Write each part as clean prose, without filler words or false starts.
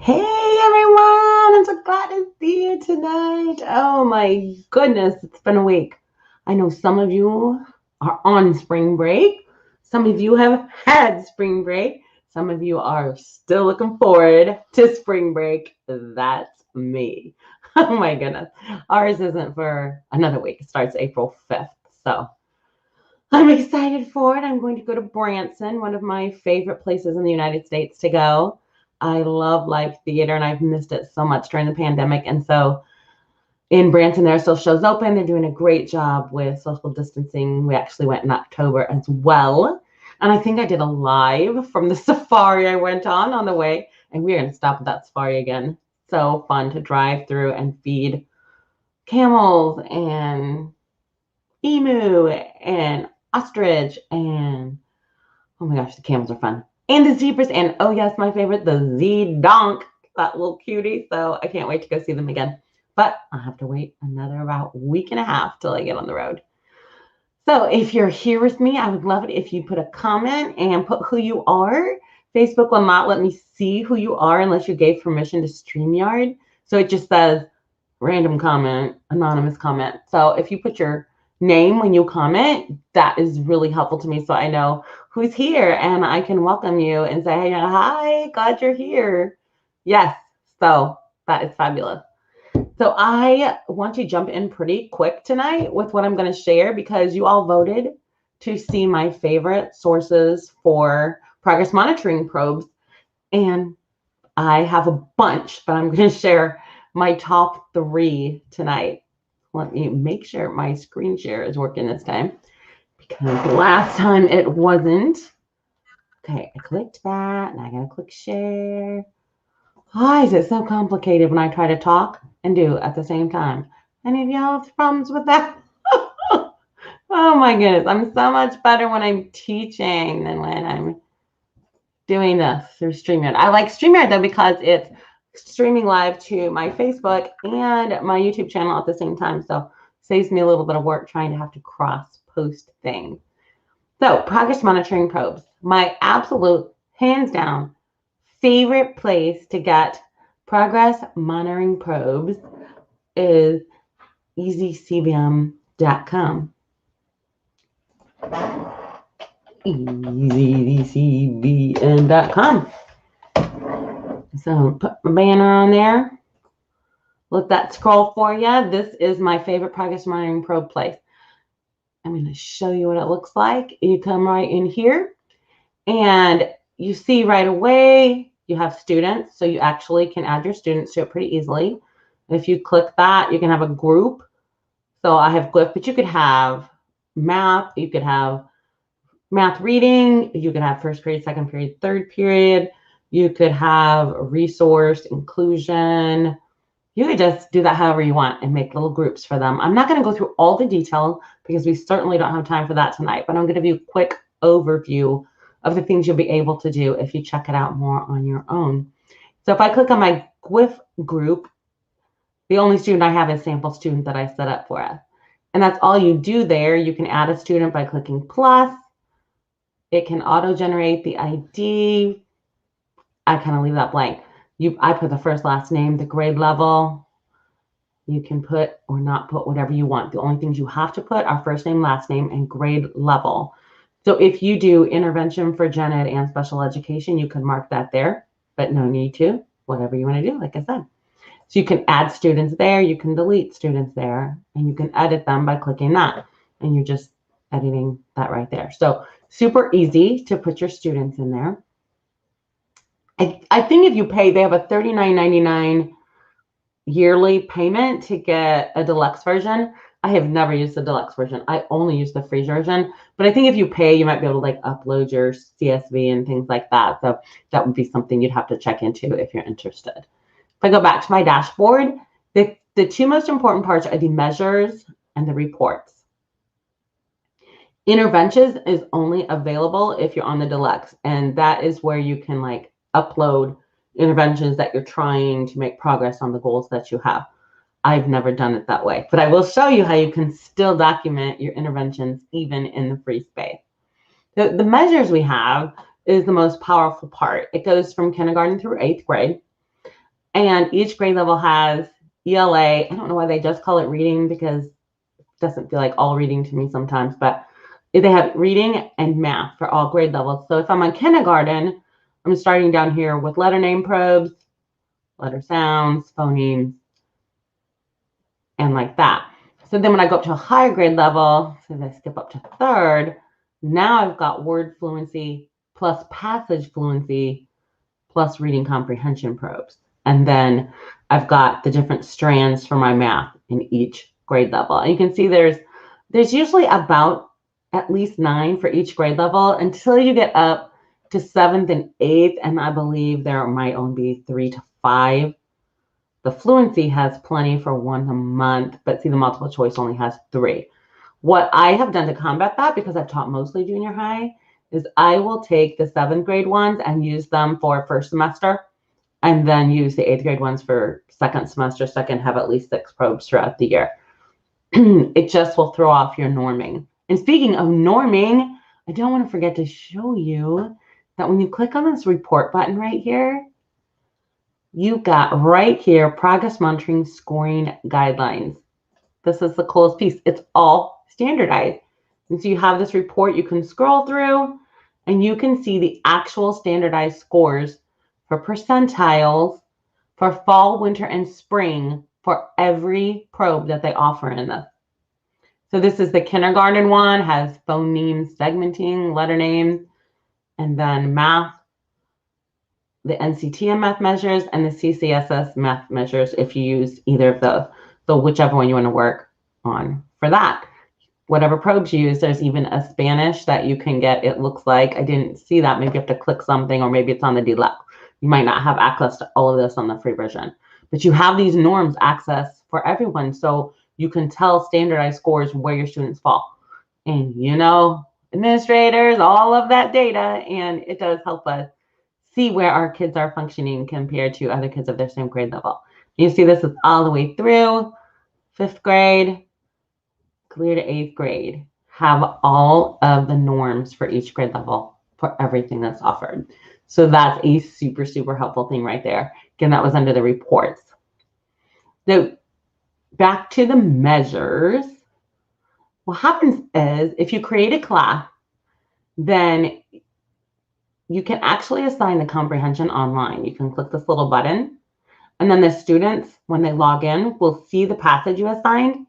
Hey everyone, I'm so glad to see you tonight. Oh my goodness, it's been a week. I know some of you are on spring break. Some of you have had spring break. Some of you are still looking forward to spring break. That's me. Oh my goodness. Ours isn't for another week. It starts April 5th. So I'm excited for it. I'm going to go to Branson, one of my favorite places in the United States to go. I love live theater and I've missed it so much during the pandemic. And so in Branson, there are still shows open. They're doing a great job with social distancing. We actually went in October as well. And I think I did a live from the safari I went on the way. And we're going to stop at that safari again. So fun to drive through and feed camels and emu and ostrich and oh my gosh, the camels are fun. And the zebras, and oh yes, my favorite, the Z-Donk, that little cutie. So I can't wait to go see them again. But I'll have to wait another about week and a half till I get on the road. So if you're here with me, I would love it if you put a comment and put who you are. Facebook will not let me see who you are unless you gave permission to StreamYard. So it just says random comment, anonymous comment. So if you put your name when you comment, that is really helpful to me so I know who's here and I can welcome you and say, hey, hi, glad you're here. Yes, so that is fabulous. So I want to jump in pretty quick tonight with what I'm going to share because you all voted to see my favorite sources for progress monitoring probes. And I have a bunch, but I'm going to share my top 3 tonight. Let me make sure my screen share is working this time because last time it wasn't. Okay, I clicked that and I gotta click share. Why is it so complicated when I try to talk and do at the same time? Any of y'all have problems with that? Oh my goodness, I'm so much better when I'm teaching than when I'm doing this through StreamYard. I like StreamYard though because it's streaming live to my Facebook and my YouTube channel at the same time. So it saves me a little bit of work trying to have to cross post things. So progress monitoring probes, my absolute hands down favorite place to get progress monitoring probes is easycbm.com. easycbm.com. So put my banner on there. Let that scroll for you. This is my favorite progress monitoring probe place. I'm going to show you what it looks like. You come right in here and you see right away you have students. So you actually can add your students to it pretty easily. If you click that, you can have a group. So I have glyph, but you could have math. You could have math reading. You could have first period, second period, third period. You could have resource inclusion. You could just do that however you want and make little groups for them. I'm not going to go through all the detail because we certainly don't have time for that tonight, but I'm going to give you a quick overview of the things you'll be able to do if you check it out more on your own. So if I click on my glyph group, the only student I have is sample student that I set up for us. And that's all you do there. You can add a student by clicking plus. It can auto-generate the ID. I kind of leave that blank. I put the first, last name, the grade level. You can put or not put whatever you want. The only things you have to put are first name, last name, and grade level. So if you do intervention for gen ed and special education, you can mark that there, but no need to, whatever you want to do, like I said. So you can add students there, you can delete students there, and you can edit them by clicking that. And you're just editing that right there. So super easy to put your students in there. I think if you pay, they have a $39.99 yearly payment to get a deluxe version. I have never used the deluxe version. I only use the free version. But I think if you pay, you might be able to like upload your CSV and things like that. So that would be something you'd have to check into if you're interested. If I go back to my dashboard, the 2 most important parts are the measures and the reports. Interventions is only available if you're on the deluxe, and that is where you can like upload interventions that you're trying to make progress on the goals that you have. I've never done it that way, but I will show you how you can still document your interventions even in the free space. The measures we have is the most powerful part. It goes from kindergarten through 8th grade. And each grade level has ELA. I don't know why they just call it reading, because it doesn't feel like all reading to me sometimes, but they have reading and math for all grade levels. So if I'm on kindergarten, I'm starting down here with letter name probes, letter sounds, phonemes, and like that. So then when I go up to a higher grade level, so if I skip up to third, now I've got word fluency plus passage fluency plus reading comprehension probes. And then I've got the different strands for my math in each grade level. And you can see there's usually about at least 9 for each grade level until you get up to 7th and 8th. And I believe there might only be 3 to 5. The fluency has plenty for 1 a month, but see, the multiple choice only has 3. What I have done to combat that, because I've taught mostly junior high, is I will take the 7th grade ones and use them for first semester, and then use the 8th grade ones for second semester, so I can have at least 6 probes throughout the year. It just will throw off your norming. And speaking of norming, I don't want to forget to show you that when you click on this report button right here, you got right here progress monitoring scoring guidelines. This is the coolest piece. It's all standardized. And so you have this report you can scroll through, and you can see the actual standardized scores for percentiles for fall, winter, and spring for every probe that they offer in this. So this is the kindergarten one, has phoneme segmenting, letter names, and then math, the NCTM math measures, and the CCSS math measures if you use either of those. So whichever one you want to work on for that. Whatever probes you use, there's even a Spanish that you can get. It looks like, I didn't see that. Maybe you have to click something, or maybe it's on the deluxe. You might not have access to all of this on the free version. But you have these norms access for everyone, so you can tell standardized scores where your students fall. And you know, administrators, all of that data, and it does help us see where our kids are functioning compared to other kids of their same grade level. You see this is all the way through 5th grade, clear to 8th grade. Have all of the norms for each grade level for everything that's offered. So that's a super, super helpful thing right there. Again, that was under the reports. So back to the measures. What happens is if you create a class, then you can actually assign the comprehension online. You can click this little button, and then the students, when they log in, will see the passage you assigned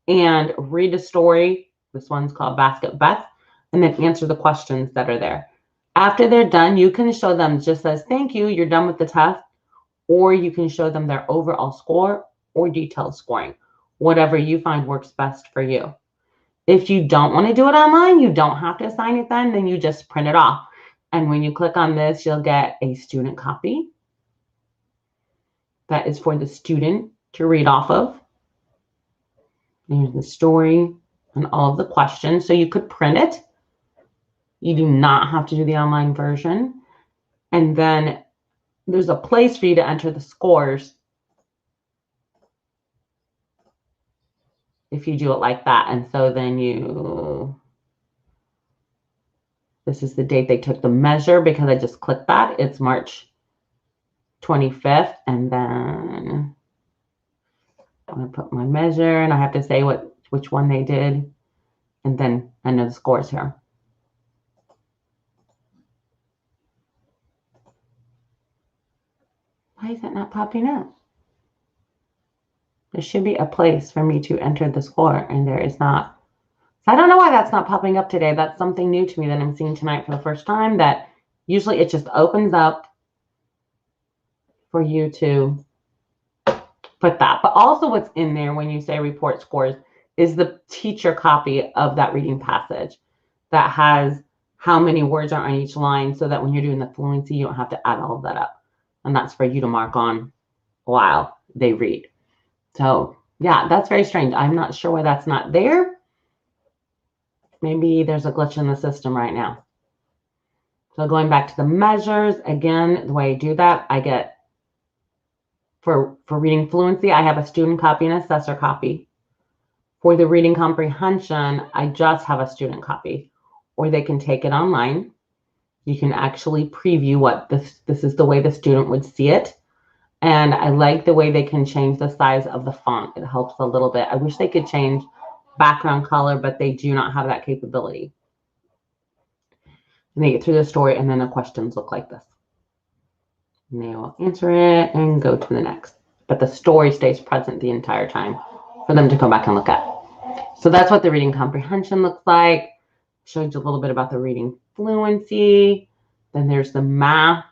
and read a story. This one's called Basket Bets, and then answer the questions that are there. After they're done, you can show them just as thank you, you're done with the test, or you can show them their overall score or detailed scoring, whatever you find works best for you. If you don't want to do it online, you don't have to assign it then you just print it off. And when you click on this, you'll get a student copy that is for the student to read off of. There's the story and all of the questions. So you could print it. You do not have to do the online version. And then there's a place for you to enter the scores if you do it like that. And so then this is the date they took the measure, because I just clicked that. It's March 25th. And then I'm going to put my measure, and I have to say which one they did. And then I know the scores here. Why is it not popping up? There should be a place for me to enter the score, and there is not. So I don't know why that's not popping up today. That's something new to me that I'm seeing tonight for the first time, that usually it just opens up for you to put that. But also what's in there when you say report scores is the teacher copy of that reading passage that has how many words are on each line, so that when you're doing the fluency, you don't have to add all of that up. And that's for you to mark on while they read. So yeah, that's very strange. I'm not sure why that's not there. Maybe there's a glitch in the system right now. So going back to the measures, again, the way I do that, I get for reading fluency, I have a student copy and assessor copy. For the reading comprehension, I just have a student copy, or they can take it online. You can actually preview what this is the way the student would see it. And I like the way they can change the size of the font. It helps a little bit. I wish they could change background color, but they do not have that capability. And they get through the story, and then the questions look like this. And they will answer it and go to the next. But the story stays present the entire time for them to go back and look at. So that's what the reading comprehension looks like. Showed you a little bit about the reading fluency. Then there's the math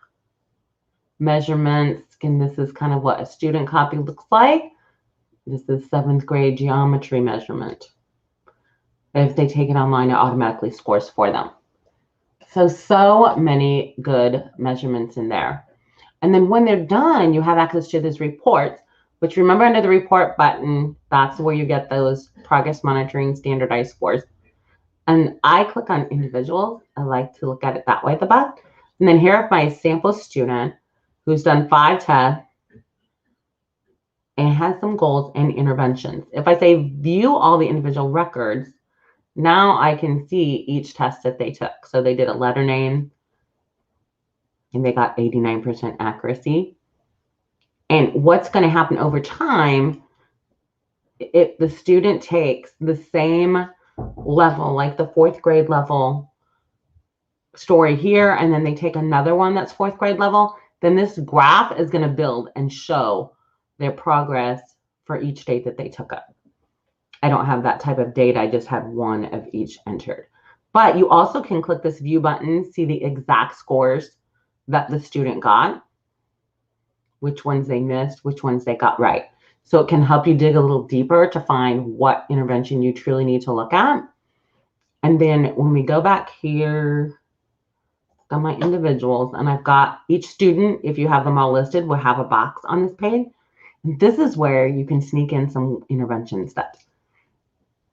measurements, and this is kind of what a student copy looks like. This is 7th grade geometry measurement. If they take it online, it automatically scores for them. So many good measurements in there. And then when they're done, you have access to these reports, which remember under the report button, that's where you get those progress monitoring standardized scores. And I click on individuals. I like to look at it that way at the best. And then here is my sample student who's done 5 tests and has some goals and interventions. If I say view all the individual records, now I can see each test that they took. So they did a letter name and they got 89% accuracy. And what's going to happen over time, if the student takes the same level, like the 4th grade level story here, and then they take another one that's 4th grade level, then this graph is going to build and show their progress for each date that they took up. I don't have that type of data. I just had one of each entered. But you also can click this view button, see the exact scores that the student got, which ones they missed, which ones they got right. So it can help you dig a little deeper to find what intervention you truly need to look at. And then when we go back here, got my individuals, and I've got each student, if you have them all listed, will have a box on this page. And this is where you can sneak in some intervention steps.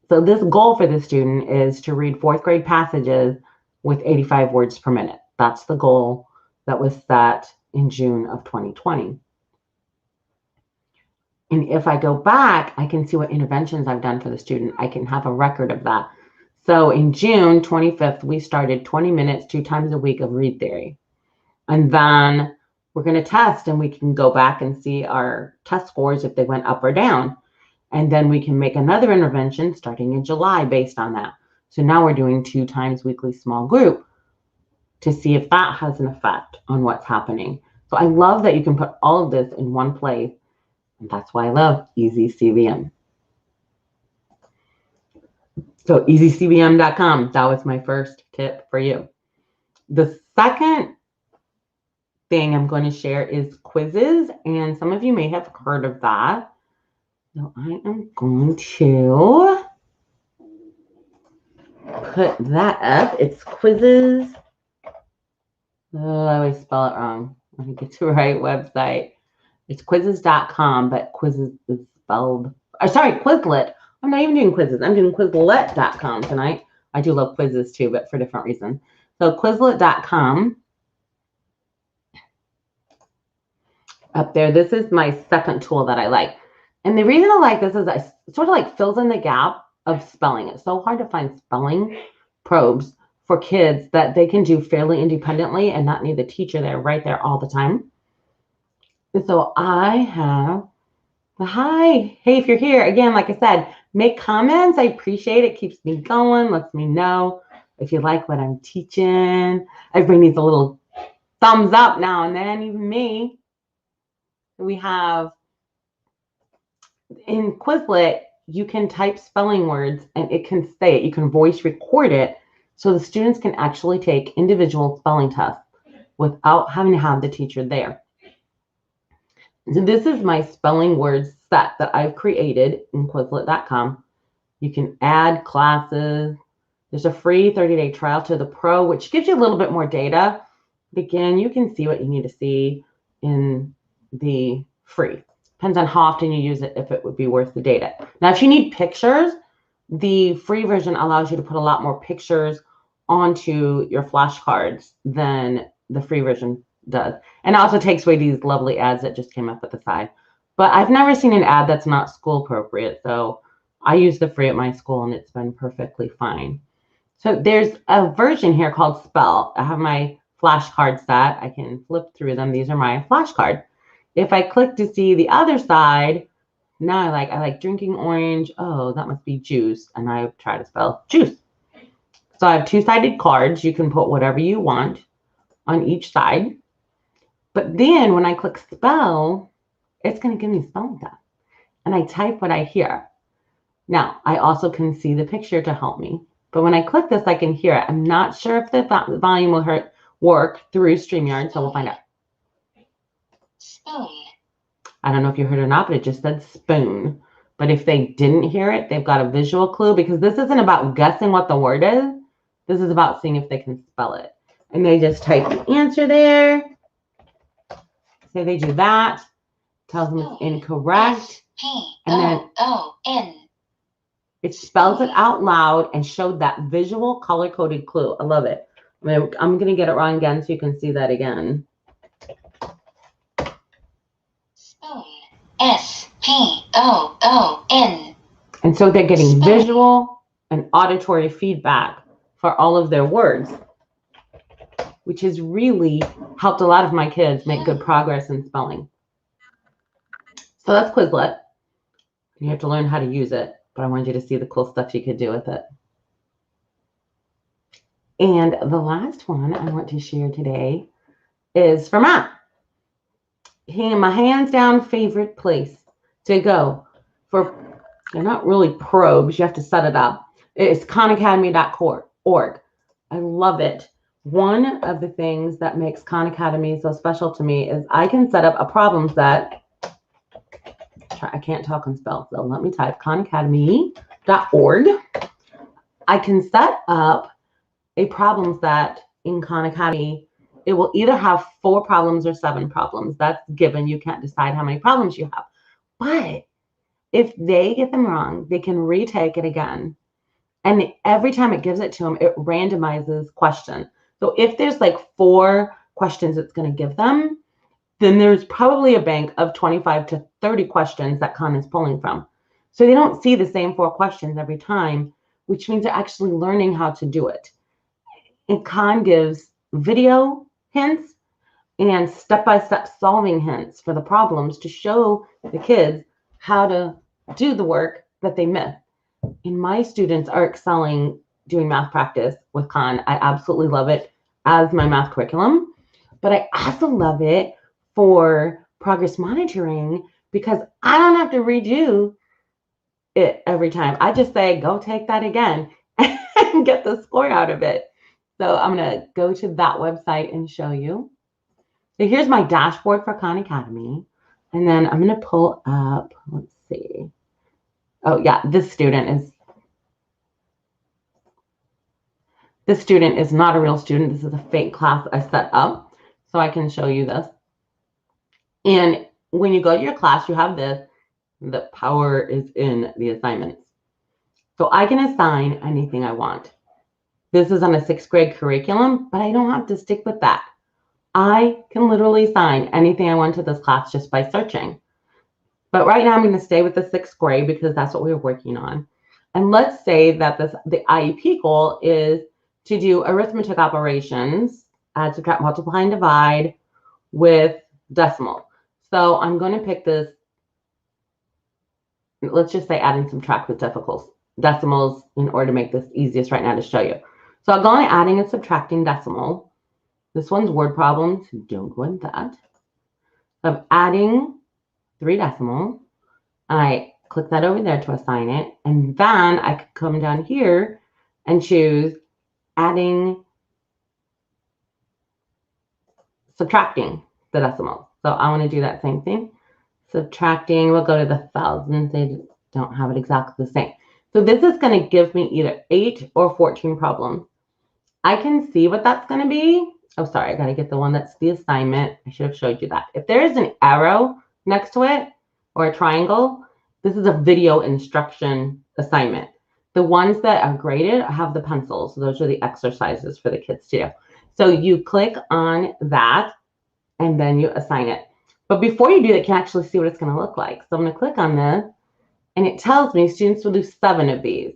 So this goal for the student is to read 4th grade passages with 85 words per minute. That's the goal that was set in June of 2020. And if I go back, I can see what interventions I've done for the student. I can have a record of that. So in June 25th, we started 20 minutes, 2 times a week of read theory. And then we're going to test, and we can go back and see our test scores if they went up or down. And then we can make another intervention starting in July based on that. So now we're doing 2 times weekly small group to see if that has an effect on what's happening. So I love that you can put all of this in one place. And that's why I love EasyCVM. So EasyCVM.com, that was my first tip for you. The second thing I'm going to share is quizzes. And some of you may have heard of that. So I am going to put that up. It's quizzes. Oh, I always spell it wrong. Let me get to the right website. It's quizzes.com, but quizzes is spelled, sorry, Quizlet. I'm not even doing quizzes. I'm doing Quizlet.com tonight. I do love quizzes too, but for different reasons. So Quizlet.com. Up there, this is my second tool that I like. And the reason I like this is it sort of like fills in the gap of spelling. It's so hard to find spelling probes for kids that they can do fairly independently and not need the teacher there right there all the time. And so I have, hi, hey, if you're here, again, like I said, make comments. I appreciate it. Keeps me going, lets me know if you like what I'm teaching. Everybody needs a little thumbs up now and then, even me. We have in Quizlet, you can type spelling words and it can say it. You can voice record it so the students can actually take individual spelling tests without having to have the teacher there. So this is my spelling words set that I've created in Quizlet.com. You can add classes. There's a free 30-day trial to the Pro, which gives you a little bit more data. But again, you can see what you need to see in the free. Depends on how often you use it, if it would be worth the data. Now, if you need pictures, the free version allows you to put a lot more pictures onto your flashcards than the free version does. And it also takes away these lovely ads that just came up at the side. But I've never seen an ad that's not school appropriate. So I use the free at my school and it's been perfectly fine. So there's a version here called Spell. I have my flashcards set. I can flip through them. These are my flashcards. If I click to see the other side, now I like drinking orange. Oh, that must be juice. And I try to spell juice. So I have two-sided cards. You can put whatever you want on each side. But then when I click spell, it's going to give me spelling test. And I type what I hear. Now, I also can see the picture to help me. But when I click this, I can hear it. I'm not sure if the volume will work through StreamYard, so we'll find out. Spoon. I don't know if you heard or not, but it just said spoon. But if they didn't hear it, they've got a visual clue, because this isn't about guessing what the word is. This is about seeing if they can spell it. And they just type the answer there. Say they do that. Tells them it's incorrect. And then it spells it out loud and showed that visual color-coded clue. I love it. I'm going to get it wrong again so you can see that again. Spoon. S-P-O-O-N. And so they're getting visual and auditory feedback for all of their words, which has really helped a lot of my kids make good progress in spelling. So that's Quizlet. You have to learn how to use it, but I wanted you to see the cool stuff you could do with it. And the last one I want to share today is for Matt. My hands down favorite place to go for, they're not really probes, you have to set it up. It's khanacademy.org. I love it. One of the things that makes Khan Academy so special to me is I can set up a problem set. I can't talk and spell, so let me type khanacademy.org. I can set up a problem set in Khan Academy. It will either have 4 problems or 7 problems. That's given. You can't decide how many problems you have. But if they get them wrong, they can retake it again. And every time it gives it to them, it randomizes questions. So if there's like 4 questions it's going to give them, then there's probably a bank of 25 to 30 questions that Khan is pulling from. So they don't see the same 4 questions every time, which means they're actually learning how to do it. And Khan gives video hints and step-by-step solving hints for the problems to show the kids how to do the work that they missed. And my students are excelling doing math practice with Khan. I absolutely love it as my math curriculum, but I also love it for progress monitoring because I don't have to redo it every time. I just say, go take that again and get the score out of it. So I'm going to go to that website and show you. So here's my dashboard for Khan Academy. And then I'm going to pull up, let's see. Oh yeah, this student is not a real student. This is a fake class I set up. So I can show you this. And when you go to your class, you have this. The power is in the assignments. So I can assign anything I want. This is on a 6th grade curriculum, but I don't have to stick with that. I can literally assign anything I want to this class just by searching. But right now I'm going to stay with the 6th grade because that's what we were working on. And let's say that the IEP goal is to do arithmetic operations, add, subtract, multiply, and divide with decimal. So I'm going to pick this, let's just say add and subtract with decimals in order to make this easiest right now to show you. So I'll go on adding and subtracting decimal. This one's word problems. Don't want that. So I'm adding 3 decimal. I click that over there to assign it. And then I could come down here and choose adding, subtracting the decimal. So I want to do that same thing. Subtracting, we'll go to the thousands. They don't have it exactly the same. So this is going to give me either 8 or 14 problems. I can see what that's going to be. Oh, sorry, I got to get the one that's the assignment. I should have showed you that. If there is an arrow next to it or a triangle, this is a video instruction assignment. The ones that are graded have the pencils. So those are the exercises for the kids to do. So you click on that and then you assign it. But before you do that, you can actually see what it's going to look like. So I'm going to click on this and it tells me students will do 7 of these.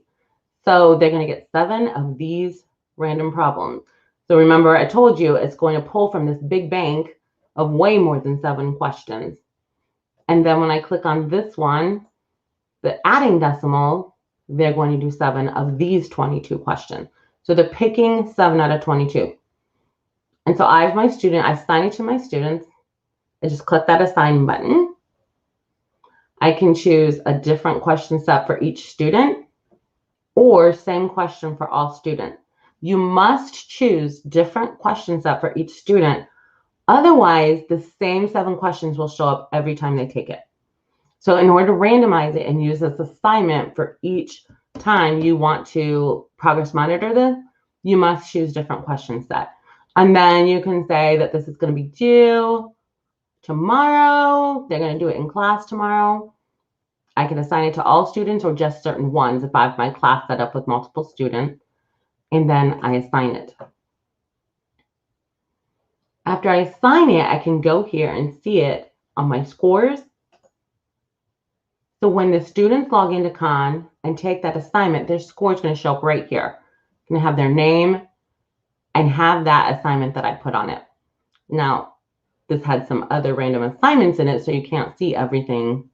So they're going to get 7 of these random problems. So remember, I told you it's going to pull from this big bank of way more than 7 questions. And then when I click on this one, the adding decimal, they're going to do 7 of these 22 questions. So they're picking 7 out of 22. And so I have my student, I assign it to my students. I just click that assign button. I can choose a different question set for each student or same question for all students. You must choose different question set for each student. Otherwise, the same 7 questions will show up every time they take it. So in order to randomize it and use this assignment for each time you want to progress monitor this, you must choose different question set. And then you can say that this is going to be due tomorrow. They're going to do it in class tomorrow. I can assign it to all students or just certain ones if I have my class set up with multiple students. And then I assign it. After I assign it, I can go here and see it on my scores. So when the students log into Khan and take that assignment, their score is going to show up right here. It's going to have their name and have that assignment that I put on it. Now, this had some other random assignments in it, so you can't see everything.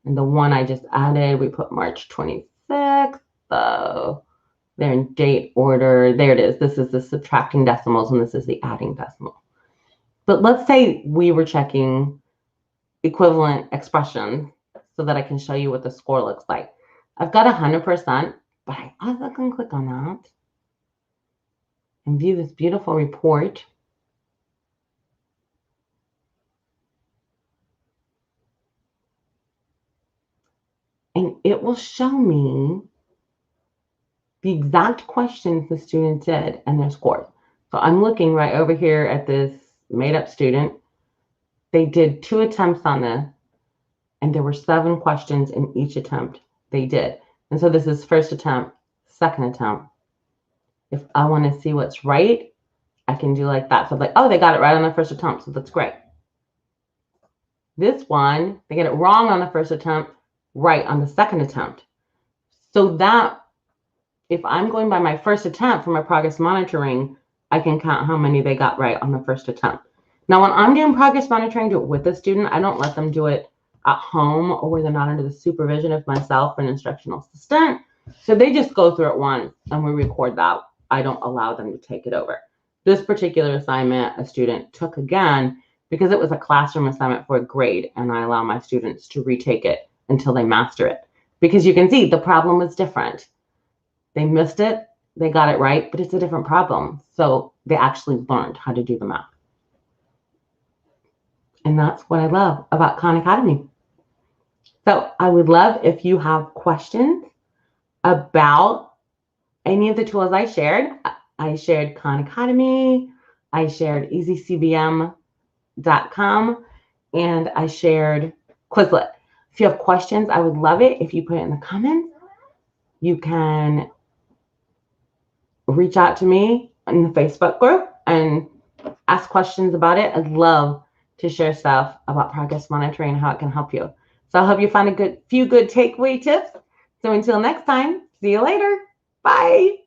And the one I just added, we put March 26th. So they're in date order. There it is. This is the subtracting decimals, and this is the adding decimal. But let's say we were checking equivalent expressions so that I can show you what the score looks like. I've got 100%, but I also can click on that and view this beautiful report. And it will show me the exact questions the student did and their scores. So I'm looking right over here at this made-up student. They did 2 attempts on this, and there were 7 questions in each attempt they did. And so this is first attempt, second attempt. If I want to see what's right, I can do like that. So I'm like, oh, they got it right on the first attempt, so that's great. This one, they get it wrong on the first attempt, right on the second attempt. So that if I'm going by my first attempt for my progress monitoring, I can count how many they got right on the first attempt. Now, when I'm doing progress monitoring, do it with a student. I don't let them do it at home or where they're not under the supervision of myself or an instructional assistant. So they just go through it once and we record that. I don't allow them to take it over. This particular assignment, a student took again because it was a classroom assignment for a grade, and I allow my students to retake it until they master it. Because you can see the problem was different. They missed it, they got it right, but it's a different problem. So they actually learned how to do the math. And that's what I love about Khan Academy. So I would love if you have questions about any of the tools I shared. I shared Khan Academy, I shared easycbm.com, and I shared Quizlet. If you have questions, I would love it if you put it in the comments. You can reach out to me in the Facebook group and ask questions about it. I'd love to share stuff about progress monitoring and how it can help you. So I hope you find a few good takeaway tips. So until next time, see you later. Bye.